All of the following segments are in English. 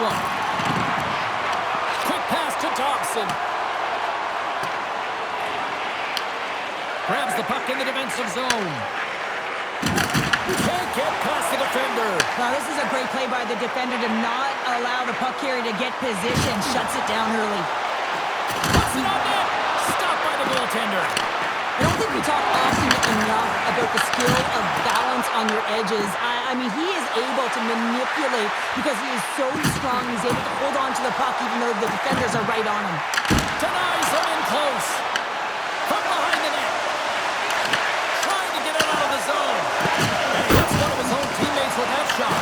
one. Quick pass to Dobson. Grabs the puck in the defensive zone. Can't get past the defender. Now, this is a great play by the defender to not allow the puck carrier to get position. Shuts it down early. Puts it on net. Stopped by the goaltender. I don't think we talk often enough about the skill of balance on your edges. I mean, he is able to manipulate because he is so strong. He's able to hold on to the puck even though the defenders are right on him. Denies him in close. From behind the net. Trying to get it out of the zone. And he hits one of his own teammates with that shot.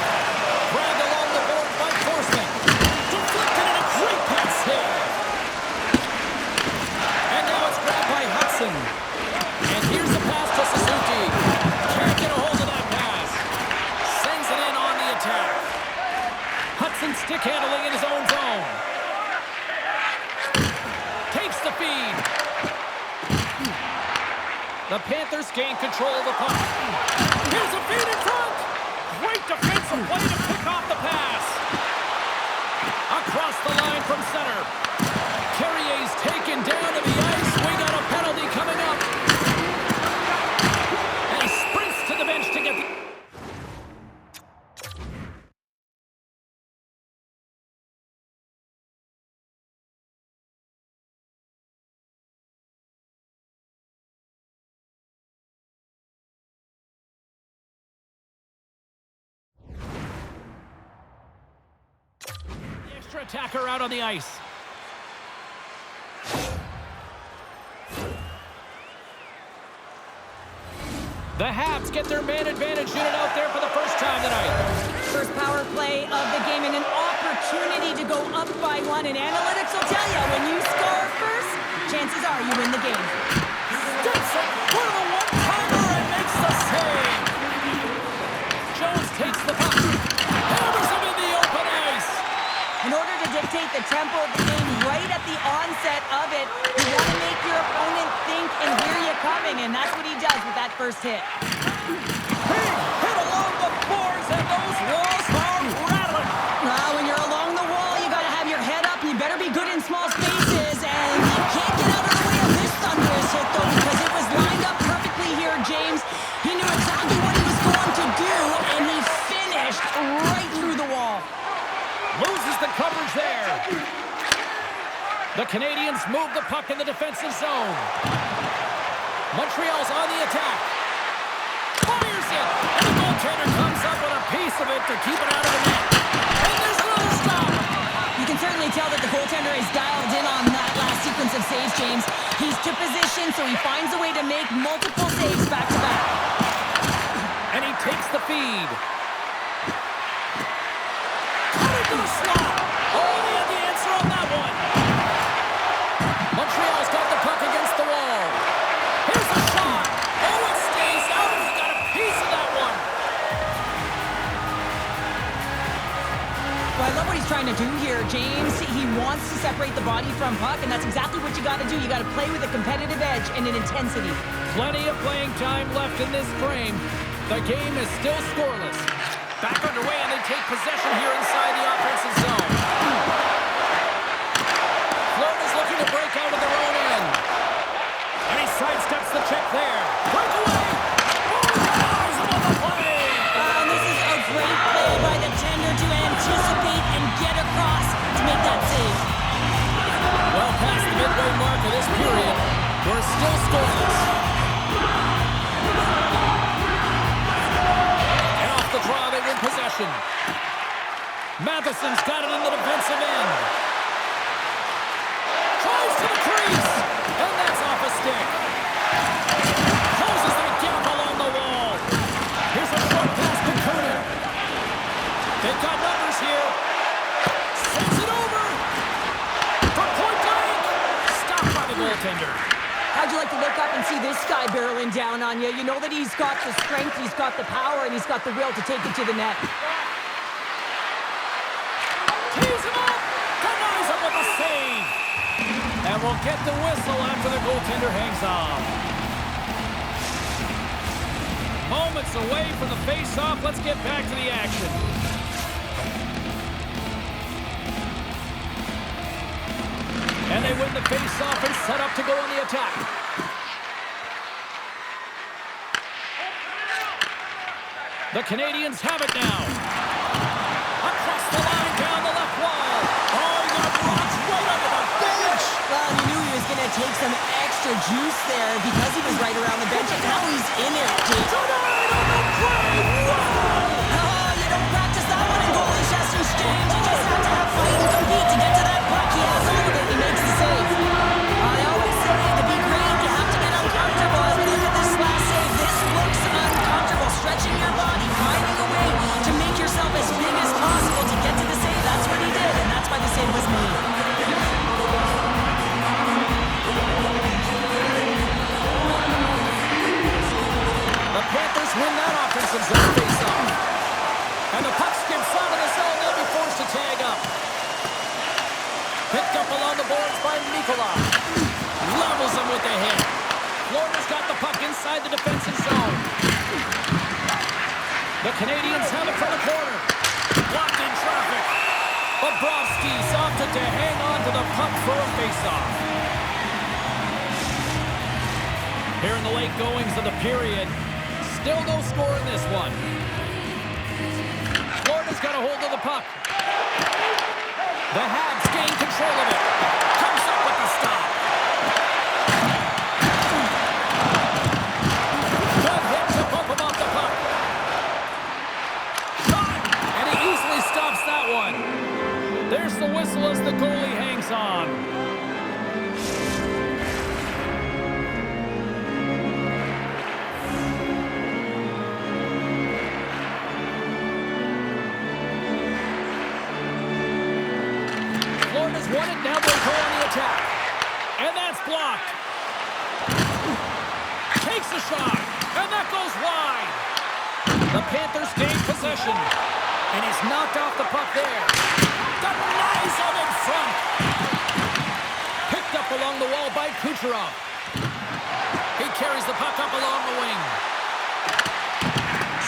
Grabbed along the board by Forsman. Deflected in a great pass here. And now it's grabbed by Hudson. And here's the pass to Suzuki. Can't get a hold of that pass. Sends it in on the attack. Hudson stick handling in his own zone. Takes the feed. The Panthers gain control of the puck. Here's a feed in front. Great defensive play to pick off the pass. Across the line from center. Carrier's taken down to the ice. We got a penalty coming up. And he sprints to the bench to get the... The extra attacker out on the ice. The Habs get their man advantage unit out there for the first time tonight. First power play of the game and an opportunity to go up by one. And analytics will tell you when you score first, chances are you win the game. Stetson with a one-timer and makes the save. Jones takes the puck. Hammers him in the open ice. In order to dictate the tempo of the game right at the onset of it, you want to make your opponent think and hear you coming, and that's what he does with that first hit. Big hit along the boards, and those walls are rattling. Well, when you're along the wall, you got to have your head up. You better be good in small spaces, and you can't get out of the way of this thunderous hit, though, because it was lined up perfectly here, James. He knew exactly what he was going to do, and he finished right through the wall. Loses the coverage there. The Canadians move the puck in the defensive zone. Montreal's on the attack. Fires it. And the goaltender comes up with a piece of it to keep it out of the net. And there's another stop. You can certainly tell that the goaltender is dialed in on that last sequence of saves, James. He's to position, so he finds a way to make multiple saves back-to-back. And he takes the feed. Coming to the slot. Oh, they had the answer on that one. Montreal's got the puck against the wall. Here's a shot. Oh, it stays out. He got a piece of that one. Well, I love what he's trying to do here, James. He wants to separate the body from puck, and that's exactly what you got to do. You got to play with a competitive edge and an intensity. Plenty of playing time left in this frame. The game is still scoreless. Back underway, and they take possession here inside the offensive zone. Florida's looking to break out of their own end. And he sidesteps the check there. Breakaway! Oh, guys, on the play! This is a great play by the tender to anticipate and get across to make that save. Well past the midway mark of this period, we're still scoreless. And off the draw, they win possession. Matheson's got it in the defensive end. Tries to the crease, and that's off a stick. Closes that gap along the wall. Here's a short pass to Kernan. They've got numbers here. Sends it over. From point blank. Stopped by the goaltender. How'd you like to look up and see this guy barreling down on you? You know that he's got the strength, he's got the power, and he's got the will to take it to the net. Tees him up. Denies him with a save. And we'll get the whistle after the goaltender hangs off. Moments away from the face-off. Let's get back to the action. to face off and set up to go on the attack. The Canadians have it now. Across the line, down the left wall. Oh, he got blocked right under the bench. Well, you knew he was going to take some extra juice there because he was right around the bench, and now he's in it, Jake. Tonight on the play. Wow. Oh, you don't practice that one in goalie chest exchange. You just have to have fight and compete to get to that puck. He has all of it. He makes the save. I always say to be great, you have to get uncomfortable. As we look at this last save, this looks uncomfortable. Stretching your body, finding a way to make yourself as big as possible to get to the save. That's what he did, and that's why the save was made. The Panthers win that offensive zone face-off. And the puck skips out of the zone. They'll be forced to tag up. Picked up along the boards by Nicola. Levels him with the hit. Florida's got the puck inside the defensive zone. The Canadians have it from the corner. Blocked in traffic. Bobrovsky's opted to hang on to the puck for a face-off. Here in the late goings of the period, still no score in this one. Florida's got a hold of the puck. The Habs gain control of it. Comes up with the stop. Good hit to bump him off the puck. Shot! And he easily stops that one. There's the whistle as the goalie hangs on. Won it, now they'll go on the attack. And that's blocked. Takes the shot, and that goes wide. The Panthers gain possession. And he's knocked off the puck there. Denies him in front. Picked up along the wall by Kucherov. He carries the puck up along the wing.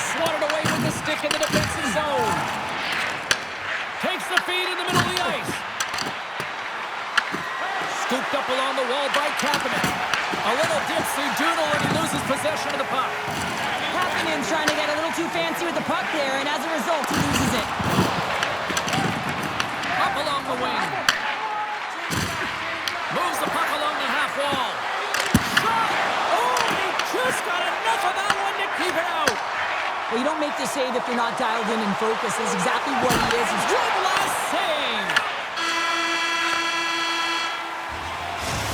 Swatted away with the stick in the defensive zone. Takes the feed in the middle of the ice. Scooped up along the wall by Kapanen. A little dipsy doodle and he loses possession of the puck. Kapanen's trying to get a little too fancy with the puck there, and as a result, he loses it. Up along the wing. Moves the puck along the half wall. Shot! Oh, he just got enough of that one to keep it out. Well, you don't make the save if you're not dialed in and focused. That's exactly what he is. He's Good last save.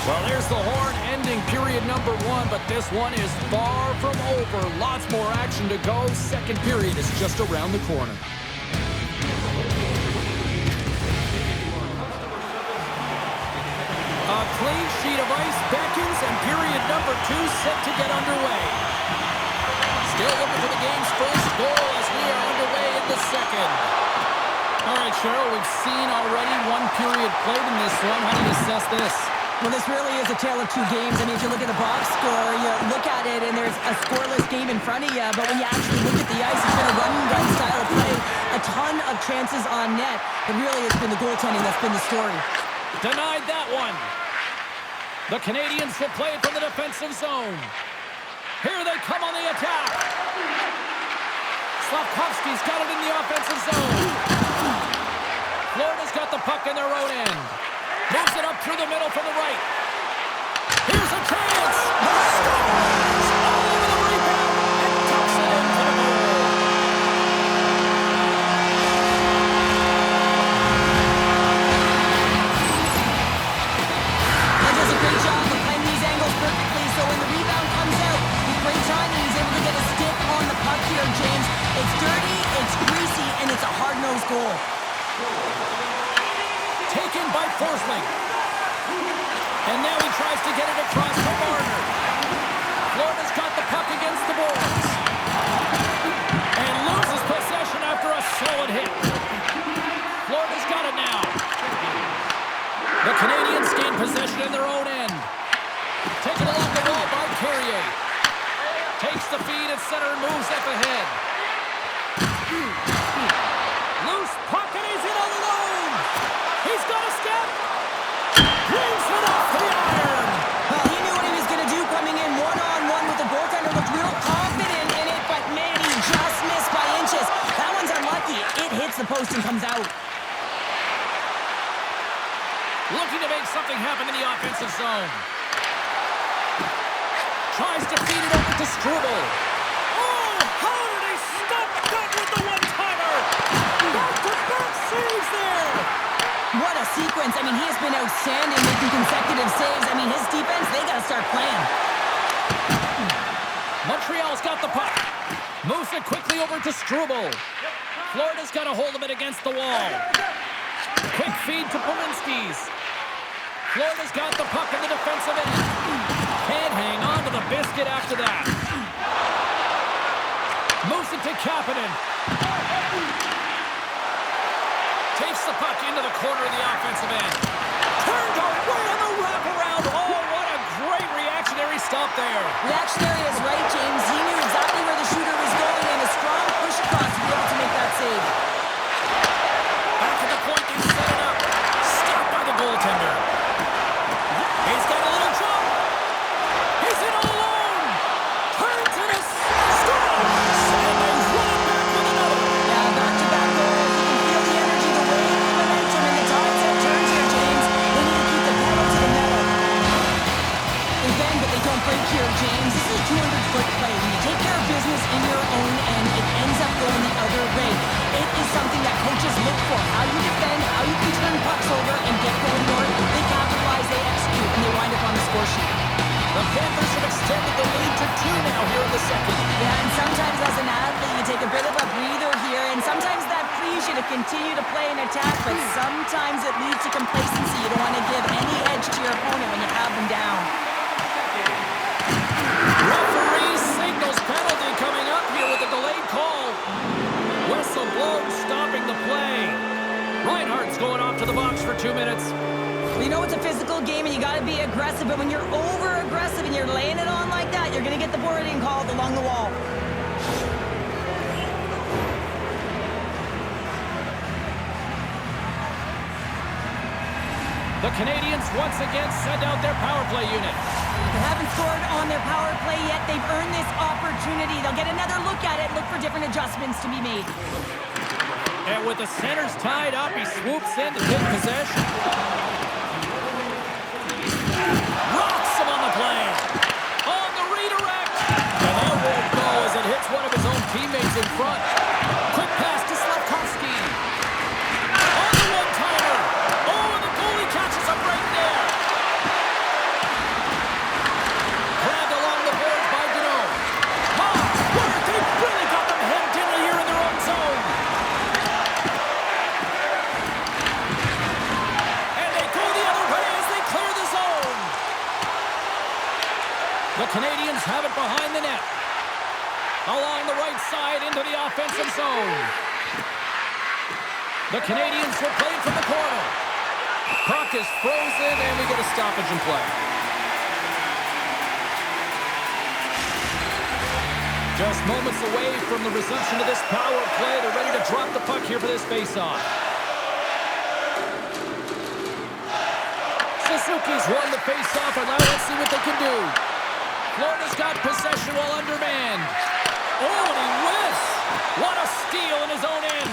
Well, there's the horn ending period number one, but this one is far from over. Lots more action to go. Second period is just around the corner. A clean sheet of ice beckons, and period number two set to get underway. Still looking for the game's first goal as we are underway in the second. All right, Cheryl, we've seen already one period played in this one. How do you assess this? Well, this really is a tale of two games. I mean, if you look at the box score, you look at it, and there's a scoreless game in front of you. But when you actually look at the ice, it's been a run-and-gun style of play. A ton of chances on net. But really, it's been the goaltending that's been the story. Denied that one. The Canadians will play it from the defensive zone. Here they come on the attack. Slavkovsky's got it in the offensive zone. Florida's got the puck in their own end. Moves it up through the middle from the right. Here's a chance. Scores! All over the rebound and tucks it into the goal. He does a great job of playing these angles perfectly, so when the rebound comes out, with great timing, he's able to get a stick on the puck here, James. It's dirty, it's greasy, and it's a hard-nosed goal. Taken by Forsling. And now he tries to get it across to Marner. Florida's got the puck against the boards. And loses possession after a solid hit. Florida's got it now. The Canadians gain possession in their own end. Taken along the wall by Carrier. Takes the feed at center and moves up ahead. Loose puck and he's in alone. He's got a step. Brings it off the post and comes out. Looking to make something happen in the offensive zone. Tries to feed it over to Struble. Oh, how did he stop that with the one-timer? Back-to-back saves there. What a sequence. I mean, he has been outstanding making consecutive saves. I mean, his defense, they got to start playing. Montreal's got the puck. Moves it quickly over to Struble. Florida's got a hold of it against the wall. Quick feed to Polinski's. Florida's got the puck in the defensive end. Can't hang on to the biscuit after that. Moves it to Kapanen. Takes the puck into the corner of the offensive end. Turned away on the wraparound. Oh, what a great reactionary stop there. Reactionary is right, James. He knew exactly where the shooter was going, and a strong push across to be able to make that save. Back at the point, they set it up. Stopped by the goaltender. He's got a little jump. He's in all alone. Turns and a scores. And they run it back with another. Yeah, back-to-back goals. You can feel the energy, the wave, the momentum, and the tides have turned here, James. They need to keep the pedal to the metal. They bend, but they don't break here, James. This is a 200-foot play. When you take care of business in your own end, it ends up going the other way. It is something that coaches look for. How you defend, how you can turn pucks over and get going north. They capitalize, they execute, and they wind up on the score sheet. The Panthers have extended the lead to 2 now here in the second. Yeah, and sometimes as an athlete, you take a bit of a breather here, and sometimes that frees you to continue to play and attack, but sometimes it leads to complacency. You don't want to give any edge to your opponent when you have them down. Referee signals penalty coming up here with a delayed call. Whistle blows, stopping the play. Reinhardt's going off to the box for 2 minutes. Well, you know it's a physical game and you got to be aggressive, but when you're over-aggressive and you're laying it on like that, you're going to get the boarding called along the wall. The Canadians once again send out their power play unit. They haven't scored on their power play yet. They've earned this opportunity. They'll get another look at it, look for different adjustments to be made. And with the centers tied up, he swoops in to take possession. Rocks him on the play. On the redirect. And that won't go as it hits one of his own teammates in front. Quick pass to Slavkovsky. On the one-timer. Oh, and the goalie catches him right there. Grabbed along the boards by Dano. They've really got them hemmed in here in their own zone. And they go the other way as they clear the zone. The Canadians have it behind the net. Along the right side into the offensive zone. The Canadians were playing from the corner. Puck is frozen, and we get a stoppage in play. Just moments away from the resumption of this power play. They're ready to drop the puck here for this face-off. Suzuki's won the face-off, and now let's see what they can do. Florida's got possession while undermanned. Oh, and he whiffs. What a steal in his own end.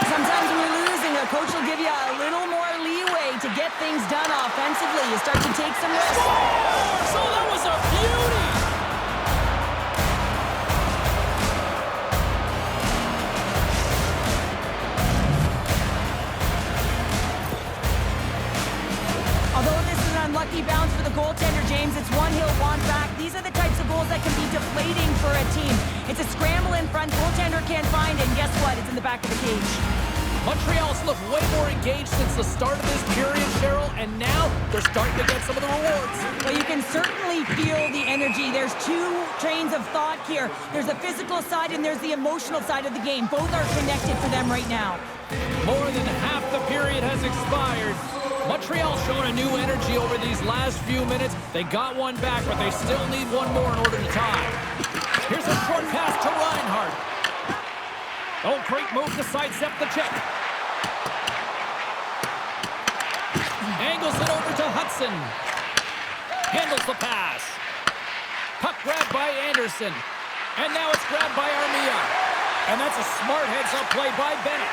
Sometimes when you're losing, a coach will give you a little more leeway to get things done offensively. You start to take some risks. Scores! Oh, that was a beauty. Although this is an unlucky bounce for the goaltender, James, it's one he'll want back. These are the types of goals that can be deflating for a team. It's a scramble in front, goaltender can't find it, and guess what? It's in the back of the cage. Montreal's looked way more engaged since the start of this period, Cheryl, and now they're starting to get some of the rewards. Well, you can certainly feel the energy. There's two trains of thought here. There's the physical side and there's the emotional side of the game. Both are connected for them right now. More than half the period has expired. Montreal's shown a new energy over these last few minutes. They got one back, but they still need one more in order to tie. Here's a short pass to Reinhardt. Oh, great move to sidestep the check. Angles it over to Hudson. Handles the pass. Puck grabbed by Anderson. And now it's grabbed by Armia. And that's a smart heads-up play by Bennett.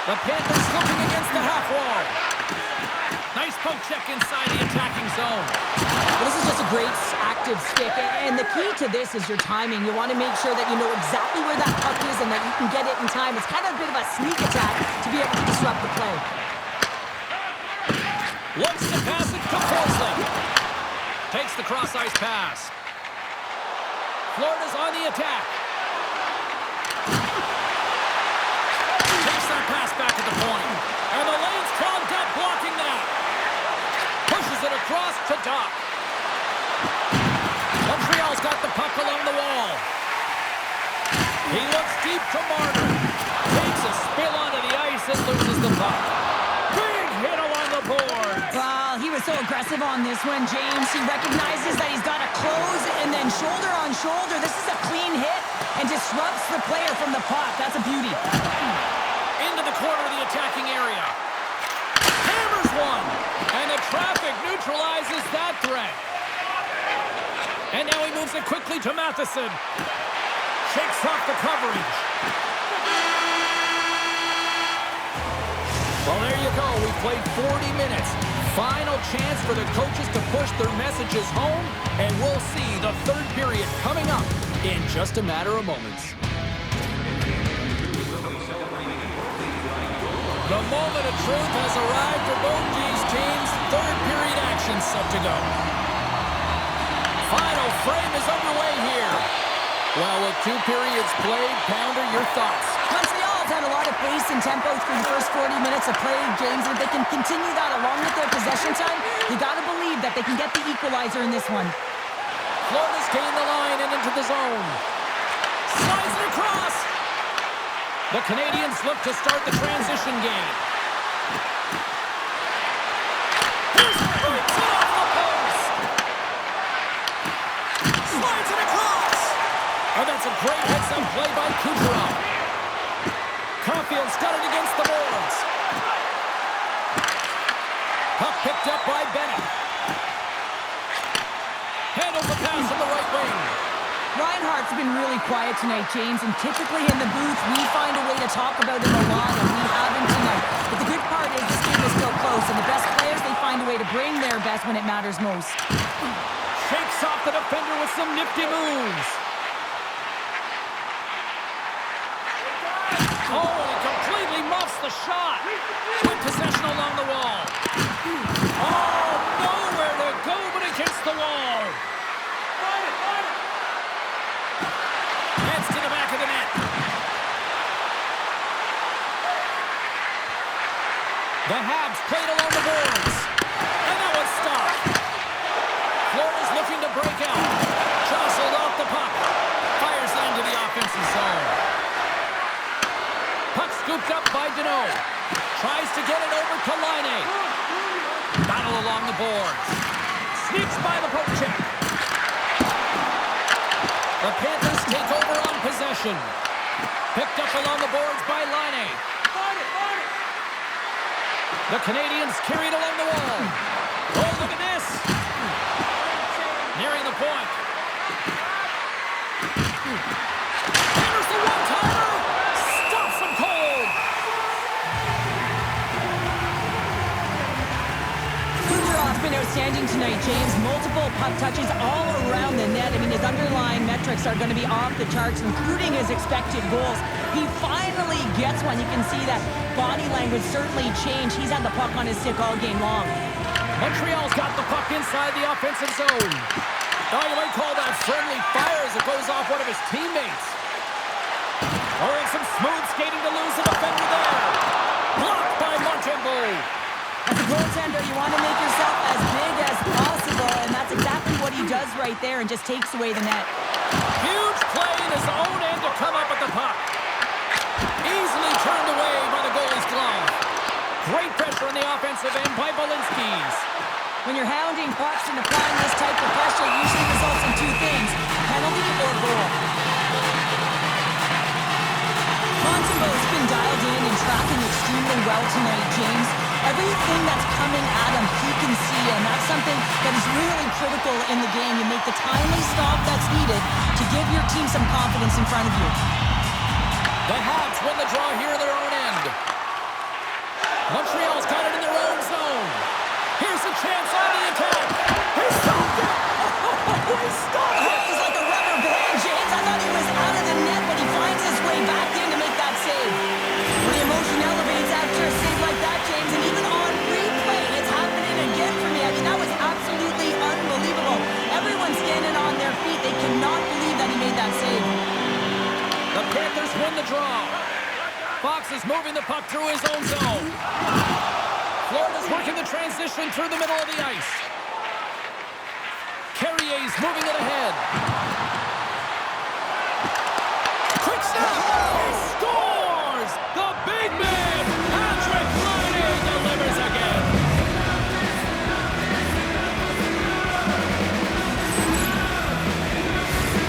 The Panthers looking against the half wall. Nice poke check inside the attacking zone. Well, this is just a great active stick, and the key to this is your timing. You want to make sure that you know exactly where that puck is and that you can get it in time. It's kind of a bit of a sneak attack to be able to disrupt the play. Looks to pass it to Forsling. Takes the cross-ice pass. Florida's on the attack. Takes that pass back at the point. And the lane's clogged up, blocking that. Pushes it across to Doc. Montreal's got the puck along the wall. He looks deep to Marner. Takes a spill onto the ice and loses the puck. Big hit along the board. Well, he was so aggressive on this one, James. He recognizes that he's got to close and then shoulder on shoulder. This is a clean hit and disrupts the player from the puck. That's a beauty. Into the corner of the attacking area. Hammers one. And the traffic neutralizes that threat. And now he moves it quickly to Matheson. Shakes off the coverage. Well, there you go. We've played 40 minutes. Final chance for the coaches to push their messages home. And we'll see the third period coming up in just a matter of moments. The moment of truth has arrived for both these teams. Third period action set to go. Final frame is underway here. Well, with 2 periods played, Pounder, your thoughts? Montreal's had a lot of pace and tempo through the first 40 minutes of play, James. If they can continue that along with their possession time, you got to believe that they can get the equalizer in this one. Florida's gained the line and into the zone. Slides it across. The Canadians look to start the transition game. Here's breaks it off the post. Slides it across. And that's a great heads-up play by Kucherov. Caulfield's got it against the boards. Puck picked up by Bennett. Handles the pass from the right wing. Reinhardt's been really quiet tonight, James, and typically in the booth, we find a way to talk about him a lot, and we have him tonight. But the good part is this game is still close, and the best players, they find a way to bring their best when it matters most. Shakes off the defender with some nifty moves. Oh, and he completely muffs the shot. With possession along the wall. Oh, nowhere to go but against the wall. Heads to the back of the net. The Habs played along the boards. And that one's stopped. Florida's looking to break out. Jostled off the puck. Fires it into the offensive zone. Puck scooped up by Deneau. Tries to get it over to Laine. Battle along the boards. Sneaks by the poke check. The Panthers take over on possession. Picked up along the boards by Laine. The Canadians carried along the wall. Oh, look at this. Nearing the point. Here's the one-timer. Stops him cold. Kucherov's been outstanding tonight, James. Multiple puck touches all around the net. I mean, his underlying metrics are going to be off the charts, including his expected goals. He finally gets one. You can see that body language certainly changed. He's had the puck on his stick all game long. Montreal's got the puck inside the offensive zone. Now you might call that friendly fire as it goes off one of his teammates. Oh, and some smooth skating to lose the defender there. Blocked by Montembeault. As a goaltender, you want to make yourself as big as possible, and that's exactly what he does right there and just takes away the net. Huge play in his own end to come up with the puck. Easily turned away by the goalie's glove. Great pressure on the offensive end by Balinskis. When you're hounding pucks and applying this type of pressure, it usually results in two things: penalty or goal. Montembeault's been dialed in and tracking extremely well tonight, James. Everything that's coming at him, he can see, and that's something that is really critical in the game. You make the timely stop that's needed to give your team some confidence in front of you. The Habs win the draw here in their own end. Fox is moving the puck through his own zone. Florida's working the transition through the middle of the ice. Carrier's moving it ahead. Quick snap! He scores! The big man, Patrick Laine, delivers again.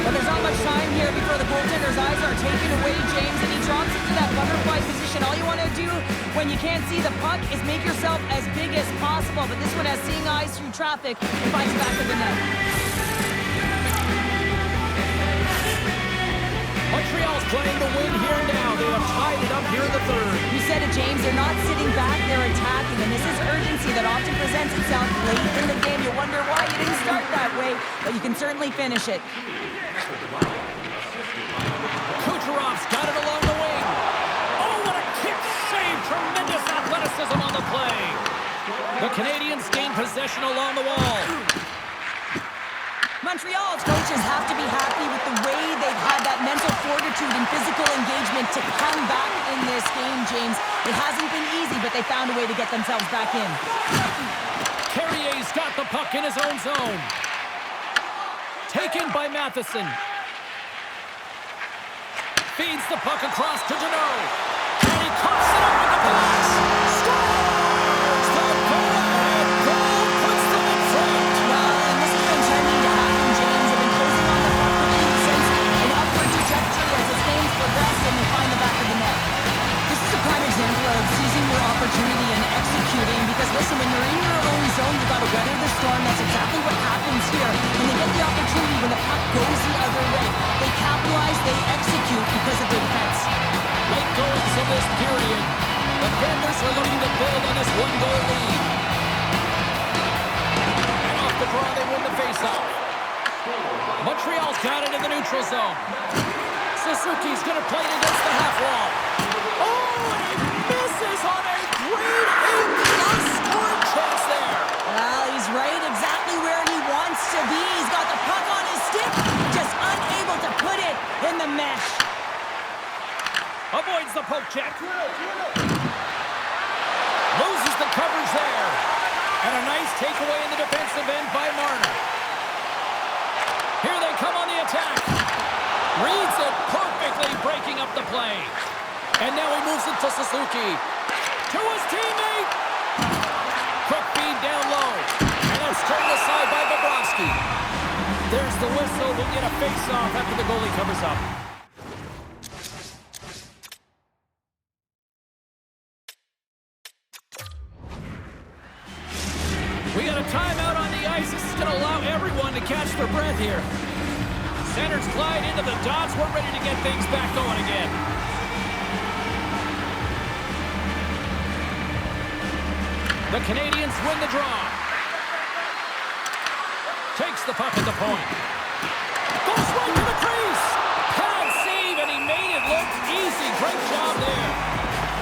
But there's not much time here before the goaltender's eyes are taken away, James, and he drops into that butterfly position. All you want to do when you can't see the puck is make yourself as big as possible. But this one has seeing eyes through traffic and finds the back of the net. Montreal's playing the win here now. They have tied it up here in the third. You said it, James. They're not sitting back. They're attacking. And this is urgency that often presents itself late in the game. You wonder why you didn't start that way, but you can certainly finish it. Kucherov's got it along the wing. Oh, what a kick save. Tremendous athleticism on the play. The Canadians gain possession along the wall. Montreal's coaches have to be happy with the way they've had that mental fortitude and physical engagement to come back in this game, James. It hasn't been easy, but they found a way to get themselves back in. Carrier's got the puck in his own zone. Taken by Matheson. Feeds the puck across to Deneau. And he cuts it up with the pass. Scores! The go-ahead goal puts them in front. Well, and this has been trending to happen, James. They've been closing on the puck since an upward trajectory as this game's progressed and they find the back of the net. This is a prime example of seizing your opportunity and executing because, listen, when you're in your own zone, you've got to weather the storm. That's exactly what happens here. When they get the opportunity, when the puck goes the other way, they capitalize, they execute because of their defense. Late goings of this period. The Panthers are looking to build on this one-goal lead. And off the draw, they win the faceoff. Montreal's got it in the neutral zone. Suzuki's going to play it against the half wall. Oh, and he misses on a great A-plus scoring chance there. Well, he's right exactly where he wants to be. He's got the puck on his stick, just unable to put it in the mesh. Avoids the poke check. Loses the coverage there. And a nice takeaway in the defensive end by Marner. Here they come on the attack. Reads it perfectly, breaking up the play. And now he moves it to Suzuki. To his teammate. Quick feed down low. And that's turned aside by Bobrovsky. There's the whistle. We'll get a face-off after the goalie covers up. We got a timeout on the ice. This is going to allow everyone to catch their breath here. Centers glide into the dots. We're ready to get things back going again. The Canadians win the draw. Takes the puck at the point. Goes right to the crease. Pad save, and he made it look easy. Great job there.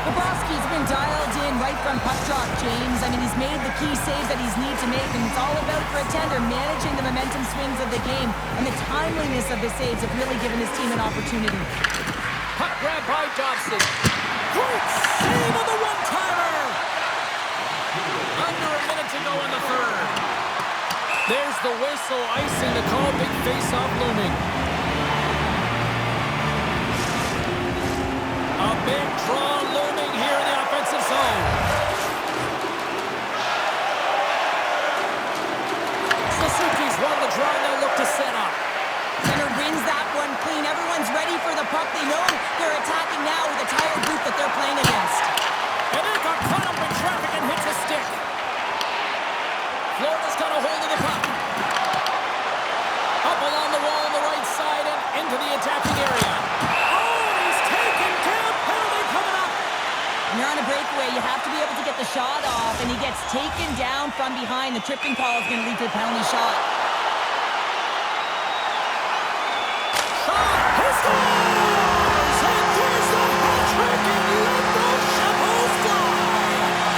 Bobrovsky's been dialed in right from puck drop, James. I mean, he's made the key saves that he's need to make, and it's all about, for a tender, managing the momentum swings of the game, and the timeliness of the saves have really given his team an opportunity. Puck grab by Dobson. Great save on the one-timer. Under a minute to go in the third. There's the whistle, icing the call, big face-off looming. A big draw looming here in the offensive zone. Suzuki's won the draw, and they'll look to set up. Center wins that one clean. Everyone's ready for the puck. They know they're attacking now with the tired group that they're playing against. And they got caught up in traffic and hits a stick. Florida's got a hold of the puck. Up along the wall on the right side and into the attacking area. When you're on a breakaway, you have to be able to get the shot off, and he gets taken down from behind. The tripping call is going to lead to a penalty shot. Shot! He scores! And there's the hat trick, and let those shovels fly!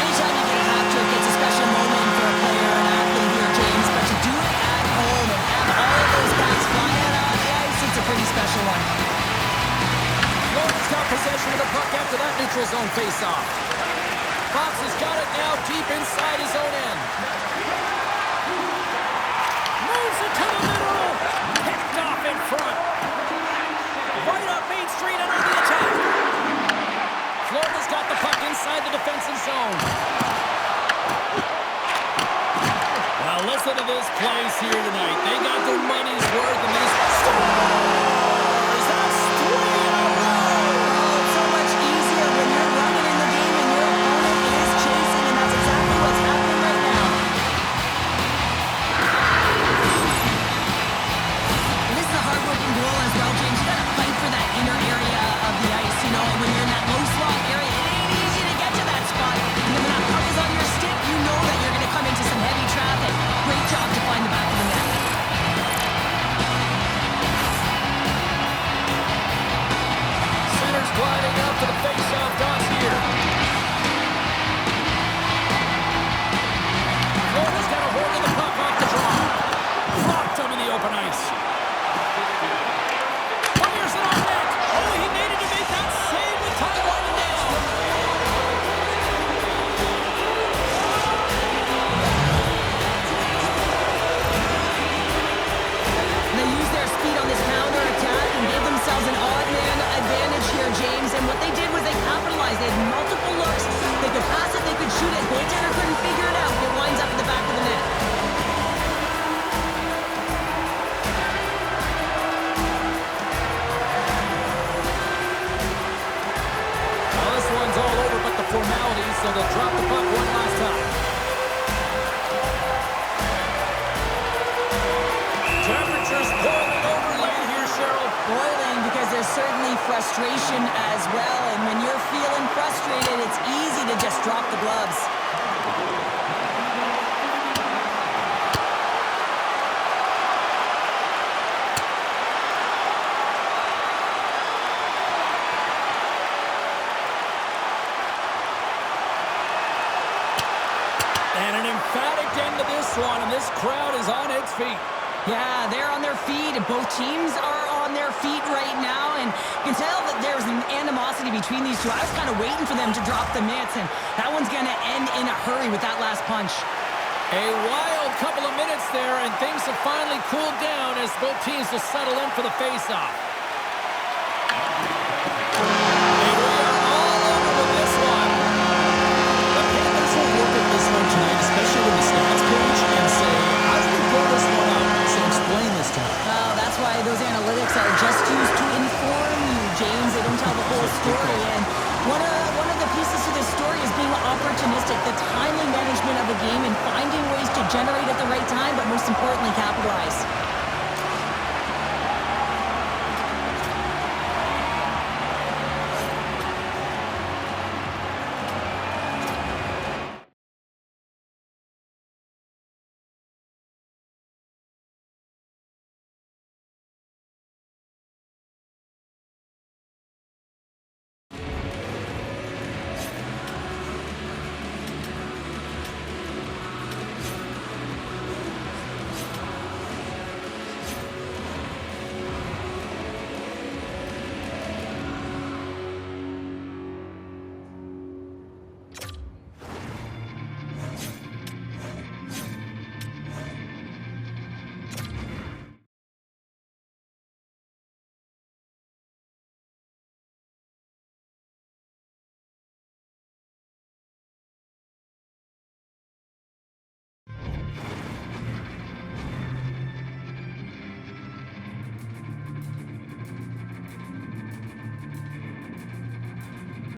Anytime you get a hat trick, it's a special moment for a player and athlete here, James. But to do it at home and have all of those guys flying out on the ice, it's a pretty special one. Florida's got possession of the puck. puck after that neutral zone faceoff. Fox has got it now deep inside his own end. Moves it to the middle. Picked off in front. Right up Main Street and on the attack. Florida's got the puck inside the defensive zone. Well, listen to this place here tonight. They got their money's worth in these stars. That's 3 in a row. Oh, it's so much easier when you're running in the game and your opponent is chasing, and that's exactly what's happening right now. And this is a hard-working goal as well, James. You got to fight for that inner area of the ice, you know, and when you're in that low slot area, it ain't easy to get to that spot. And then when that puck is on your stick, you know that you're going to come into some heavy traffic. Great job to find the back of the net. Center's gliding up to the face-off dot here. Florida's got a hold of the puck off the draw. Blocked him in the open ice. Fires it on net. Oh, he needed to make that save with time running down. They used their speed on this counter attack and gave themselves an odd man advantage here, James. And what they did was they capitalized. They had multiple looks. They could pass it, they could shoot it. Goaltender couldn't figure it out. It winds up in the back of the net. Well, this one's all over but the formalities, so they'll drop the puck one last time. Temperatures boiling over late here, Cheryl. Boiling because there's certainly frustration as well. And when you're feeling frustrated, it's easy to just drop the gloves. And an emphatic end to this one, and this crowd is on its feet. Yeah, they're on their feet, and both teams are on their feet right now, and you can tell that there's an animosity between these two. I was kind of waiting for them to drop the mitts, and that one's going to end in a hurry with that last punch. A wild couple of minutes there, and things have finally cooled down as both teams will settle in for the face-off. And we are all over with this one. The Panthers will look at this one tonight, especially with the stats coach, and say, how do we pull this one out? So explain this to me. Oh, that's why those analytics are just used to inform you, James. They don't tell the whole story, and one of the pieces to this story is being opportunistic, the timely management of the game and finding ways to generate at the right time, but most importantly, capitalize.